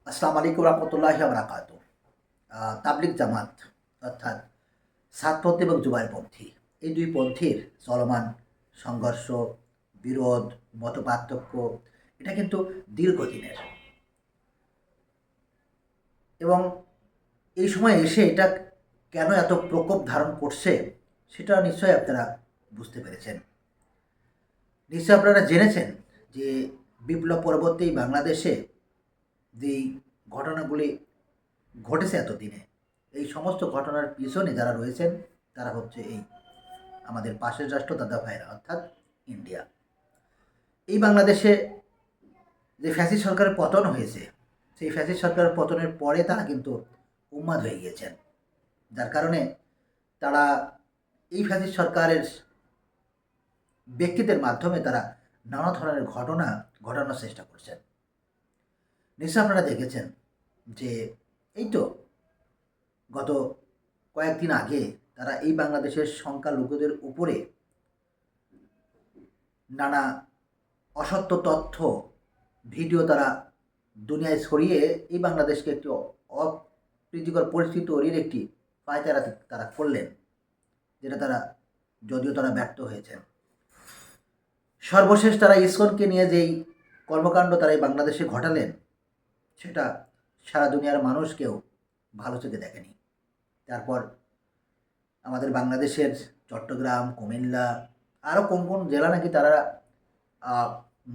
আসসালামু আলাইকুম রহমতুল্লাহি ওয়া বারাকাতু। তাবলিগ জামাত অর্থাৎ সাতপন্থী এবং জুবাইরপন্থী এই দুই পন্থীর চলমান সংঘর্ষ, বিরোধ, মতপার্থক্য এটা কিন্তু দীর্ঘদিনের এবং এই সময় এসে এটা কেন এত প্রকোপ ধারণ করছে সেটা নিশ্চয়ই আপনারা বুঝতে পেরেছেন। নিশ্চয়ই আপনারা জেনেছেন যে বিপ্লব পরবর্তী বাংলাদেশে যেই ঘটনাগুলি ঘটেছে এতদিনে, এই সমস্ত ঘটনার পিছনে যারা রয়েছেন তারা হচ্ছে এই আমাদের পাশের রাষ্ট্র দাদা ভাইরা অর্থাৎ ইন্ডিয়া। এই বাংলাদেশে যে ফ্যাসিস্ট সরকারের পতন হয়েছে, সেই ফ্যাসিস্ট সরকারের পতনের পরে তারা কিন্তু উন্মাদ হয়ে গিয়েছেন, যার কারণে তারা এই ফ্যাসিস্ট সরকারের ব্যক্তিদের মাধ্যমে তারা নানা ধরনের ঘটনা ঘটানোর চেষ্টা করছেন। নিশ্চয় আপনারা দেখেছেন যে এই তো গত কয়েকদিন আগে তারা এই বাংলাদেশের সংখ্যালঘুদের উপরে নানা অসত্য তথ্য ভিডিও তারা দুনিয়ায় ছড়িয়ে এই বাংলাদেশকে একটি অপ্রীতিকর পরিস্থিতি তৈরির একটি পায়তারা তারা করলেন, যেটা তারা যদিও তারা ব্যর্থ হয়েছেন। সর্বশেষ তারা ইসকনকে নিয়ে যেই কর্মকাণ্ড তারা এই বাংলাদেশে ঘটালেন সেটা সারা দুনিয়ার মানুষকেও ভালো চোখে দেখেনি। তারপর আমাদের বাংলাদেশের চট্টগ্রাম, কুমিল্লা আরও কোন কোন জেলা নাকি তারা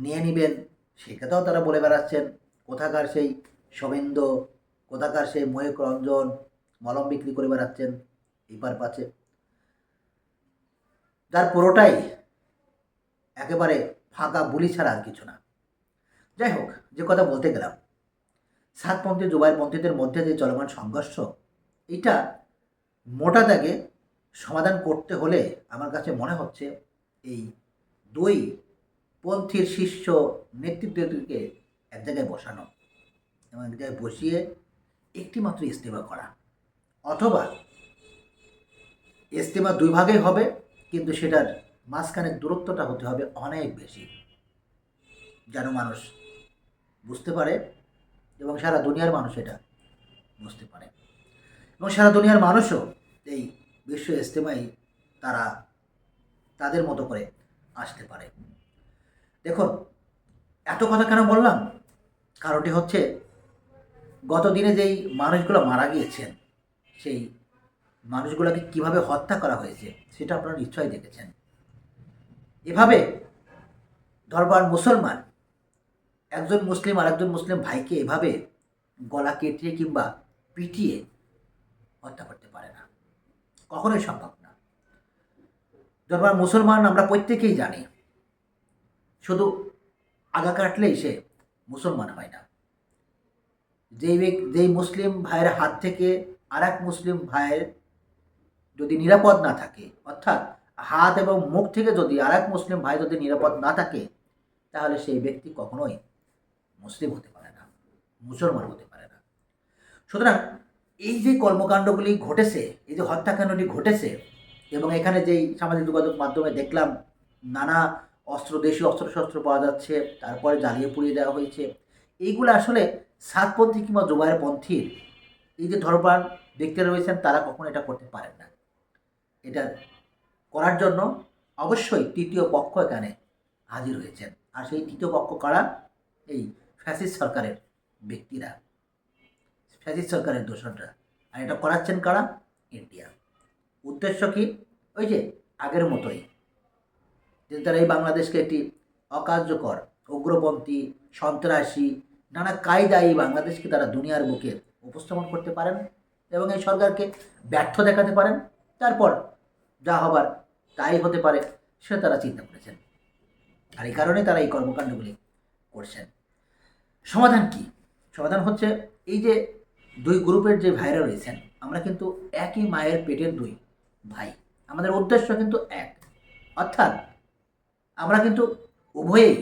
নিয়ে নেবেন সে কথাও তারা বলে বেড়াচ্ছেন। কোথাকার সেই শোভেন্দু, কোথাকার সেই ময়ূক রঞ্জন মলম বিক্রি করে বেড়াচ্ছেন এই পার পাচ্ছে, যার পুরোটাই একেবারে ফাঁকা বুলি ছাড়া আর কিছু না। যাই হোক, যে কথা বলতে গেলাম, সাতপন্থী জুবাইরপন্থীদের মধ্যে যে চলমান সংঘর্ষ, এটা মোটা দাগে সমাধান করতে হলে আমার কাছে মনে হচ্ছে এই দুই পন্থীর শীর্ষ নেতৃত্বকে এক জায়গায় বসানো এবং এক জায়গায় বসিয়ে একটিমাত্র ইস্তেমা করা, অথবা ইস্তেমা দুই ভাগে হবে কিন্তু সেটার মাঝখানের দূরত্বটা হতে হবে অনেক বেশি, যেন মানুষ বুঝতে পারে এবং সারা দুনিয়ার মানুষ এটা বুঝতে পারে এবং সারা দুনিয়ার মানুষও এই বিশ্ব ইজতেমায় তারা তাদের মতো করে আসতে পারে। দেখুন, এত কথা কেন বললাম, কারণটি হচ্ছে গত দিনে যেই মানুষগুলো মারা গিয়েছেন সেই মানুষগুলোকে কিভাবে হত্যা করা হয়েছে সেটা আপনারা নিশ্চয়ই দেখেছেন। এভাবে ধরবার মুসলমান একজন মুসলিম আর একজন মুসলিম ভাইকে এভাবে গলা কেটে কিংবা পিটিয়ে হত্যা করতে পারে না, কখনোই সম্ভব না। ধরবার মুসলমান আমরা প্রত্যেকেই জানি, শুধু আগা কাটলেই সে মুসলমান হয় না। যেই মুসলিম ভাইয়ের হাত থেকে আর এক মুসলিম ভাইয়ের যদি নিরাপদ না থাকে, অর্থাৎ হাত এবং মুখ থেকে যদি আর এক মুসলিম ভাই যদি নিরাপদ না থাকে, তাহলে সেই ব্যক্তি কখনোই মুসলিম হতে পারে না, মুসলমান হতে পারে না। সুতরাং এই যে কর্মকাণ্ডগুলি ঘটেছে, এই যে হত্যাকাণ্ডটি ঘটেছে, এবং এখানে যেই সামাজিক যোগাযোগ মাধ্যমে দেখলাম নানা দেশীয় অস্ত্রশস্ত্র পাওয়া যাচ্ছে, তারপরে জ্বালিয়ে পুড়িয়ে দেওয়া হয়েছে, এইগুলো আসলে সাতপন্থী কিংবা জুবাইরপন্থীর এই যে ধর্মপ্রাণ ব্যক্তিরা রয়েছেন তারা কখনো এটা করতে পারেন না। এটা করার জন্য অবশ্যই তৃতীয় পক্ষ এখানে হাজির হয়েছেন, আর সেই তৃতীয় পক্ষ কারা? এই ফ্যাসিস্ট সরকারের ব্যক্তিরা, ফ্যাসিস্ট সরকারের দোসররা। আর এটা করাচ্ছেন কারা? ইন্ডিয়া। উদ্দেশ্য কি? ওই যে আগের মতোই, যে তারা এই বাংলাদেশকে একটি অকার্যকর, উগ্রপন্থী, সন্ত্রাসী নানা কায়দায় এই বাংলাদেশকে তারা দুনিয়ার বুকে উপস্থাপন করতে পারেন এবং এই সরকারকে ব্যর্থ দেখাতে পারেন। তারপর যা হবার তাই হতে পারে সেটা তারা চিন্তা করেছেন, আর এই কারণে তারা এই কর্মকাণ্ডগুলি করছেন। সমাধান কি? সমাধান হচ্ছে এই যে দুই গ্রুপের যে ভাইরা রয়েছেন, আমরা কিন্তু একই মায়ের পেটের দুই ভাই, আমাদের উদ্দেশ্য কিন্তু এক। অর্থাৎ আমরা কিন্তু উভয়েই,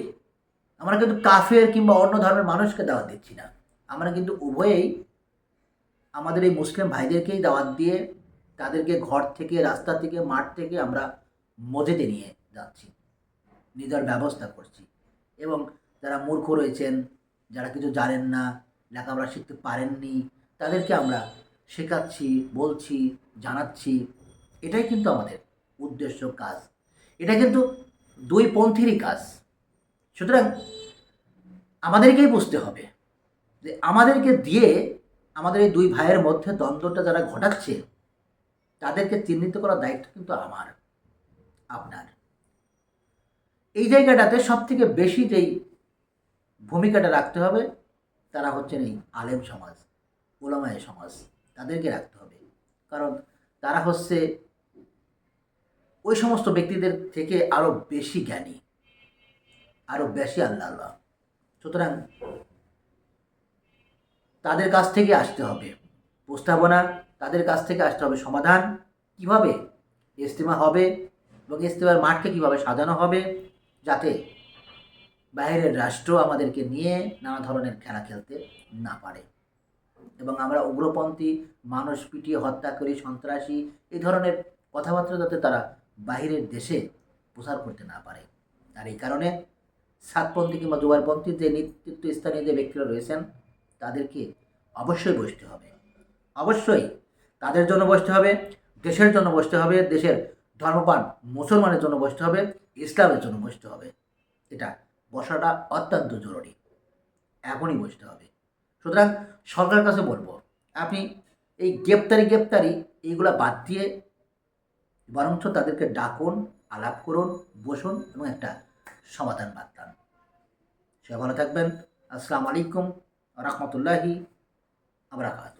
আমরা কিন্তু কাফের কিংবা অন্য ধর্মের মানুষকে দাওয়াত দিচ্ছি না, আমরা কিন্তু উভয়েই আমাদের এই মুসলিম ভাইদেরকেই দাওয়াত দিয়ে তাদেরকে ঘর থেকে, রাস্তা থেকে, মাঠ থেকে আমরা মসজিদে নিয়ে যাচ্ছি, নিজের ব্যবস্থা করছি। এবং যারা মূর্খ রয়েছেন, যারা কিছু জানেন না, লেখাপড়া শিখতে পারেননি, তাদেরকে আমরা শেখাচ্ছি, বলছি, জানাচ্ছি। এটাই কিন্তু আমাদের উদ্দেশ্য, কাজ। এটা কিন্তু দুই পন্থীরই কাজ। সুতরাং আমাদেরকেই বুঝতে হবে যে আমাদেরকে দিয়ে আমাদের এই দুই ভাইয়ের মধ্যে দ্বন্দ্বটা যারা ঘটাচ্ছে, তাদেরকে চিহ্নিত করার দায়িত্ব কিন্তু আমার, আপনার। এই জায়গাটাতে সবথেকে বেশি যেই ভূমিকাটা রাখতে হবে, তারা হচ্ছেন এই আলেম সমাজ, ওলামায়ে সমাজ। তাদেরকে রাখতে হবে, কারণ তারা হচ্ছে ওই সমস্ত ব্যক্তিদের থেকে আরও বেশি জ্ঞানী, আরও বেশি আল্লাহ। সুতরাং তাদের কাছ থেকে আসতে হবে প্রস্তাবনা, তাদের কাছ থেকে আসতে হবে সমাধান। কিভাবে ইজতেমা হবে এবং ইজতেমার মাঠকে কিভাবে সাজানো হবে, যাতে বাইরের রাষ্ট্র আমাদেরকে নিয়ে নানা ধরনের খেলা খেলতে না পারে এবং আমরা উগ্রপন্থী, মানুষ পিটিয়ে হত্যা করি, সন্ত্রাসী, এই ধরনের কথাবার্তা যাতে তারা বাহিরের দেশে প্রচার করতে না পারে। আর এই কারণে সাতপন্থী কিংবা জোয়ারপন্থী যে নেতৃত্ব স্থানীয় যে ব্যক্তিরা রয়েছেন, তাদেরকে অবশ্যই বসতে হবে। অবশ্যই তাদের জন্য বসতে হবে, দেশের জন্য বসতে হবে, দেশের ধর্মপ্রাণ মুসলমানের জন্য বসতে হবে, ইসলামের জন্য বসতে হবে। এটা বসাটা অত্যন্ত জরুরি, এখনই বসতে হবে। সুতরাং সরকারের কাছে বলবো, আপনি এই গ্রেপ্তারি এইগুলা বাদ দিয়ে বরঞ্চ তাদেরকে ডাকুন, আলাপ করুন, বসুন এবং একটা সমাধান বার্তান। সে ভালো থাকবেন। আসসালামু আলাইকুম রহমতুল্লাহি আবরাকাত।